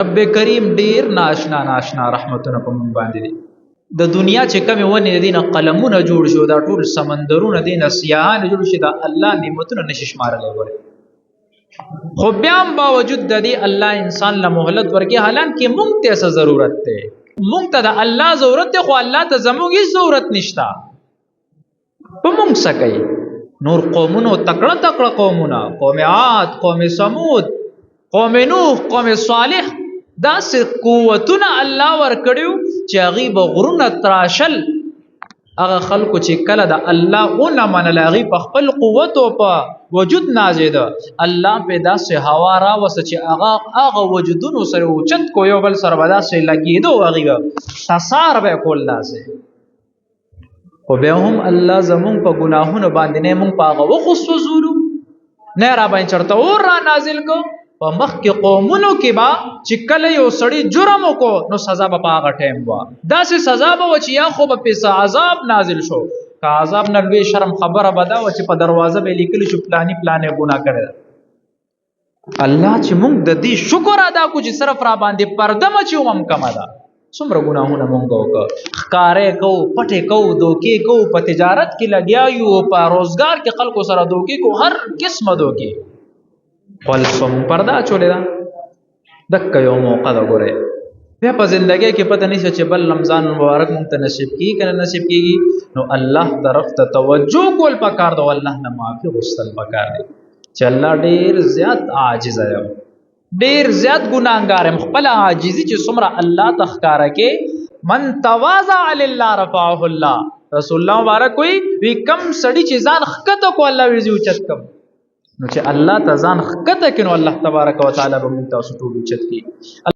رب کریم ډیر ناشنا ناشنا رحمتونه په مونږ باندې دي. د دنیا چې کمی ونې دي نه قلمونه جوړ شو، دا ټول سمندرونه دي نه سیاحان جوړ شي، دا الله نعمتونه نشي شمارلی. وره خو بیا هم باوجود د دې الله انسان له مهلت ورکړي، حالانکه مونږ ته څه ضرورت دی، مونږ ته د الله ضرورت دی، خو الله ته زموږ هیڅ ضرورت نشته. په مونږ څه کوي؟ نور قومونو تکړه تکړه قومونه، قوم عاد، قوم ثمود، قوم نوح، قوم صالح، داسې قوتونه الله ورکړیو چې هغوی به غرونه تراشل. هغه خلکو چې کله د الله ونه منله، هغوی په خپل قوت او په وجود نازېده، الله پې داسې هوا راوسته چې هغه وجودونو سره اوچت کو، یو بل سره به داسې لګېده، هغوی به تسار به یې کول داسې. خو بیا هم الله زمونږ په ګناهونو باندې نه موږ په هغه وخت وسوځولو، نه را باندې چېرته اور را نازل کو. په مخکې قومونو کې به چې کله یو سړي جرم وکړو نو سزا به په هغه ټایم وه، داسې سزا به وه چې یا خو به پې عذاب نازل شو، که عذاب نه لوی شرم خبره به دا وه چې په دروازه به یې لیکلي شو پلاني پلانې ګناه کړې ده. الله چې موږ د دې شکر ادا کړو چې صرف را باندې پرده مچوم هم کمه ده. څومره ګناهونه مونږ وکړه، ښکارې کوو، پټې کوو، دوکې کوو، په تجارت کې لګیا یو، په روزګار کې خلکو سره دوکې کوو، هر قسمه دوکې. خو هلته مونږ پرده اچولې ده. دکه یو موقع ده ګورئ، بیا په زندګۍ کې پته نشته چې بل رمضان مبارک مونږ ته نصیب کېږي که نه نصیب کېږي، نو الله طرف ته توجه کول پکار ده او الله نه معافي غوښتل پکار دی چې الله ډېر زیات عاجزه یم، ډیر زیات ګناهګار یم. خپل عاجزي چې څومره الله ته ښکاره کې، من تواضع لله رفعه الله. رسول الله مبارک وی کم سړي چې ځان ښکته کو الله وی زه اوچت کم. نو چې الله ته ځان ښکته کړي نو الله تبارک وتعالی به موږ تاسو ټول اوچت کړي.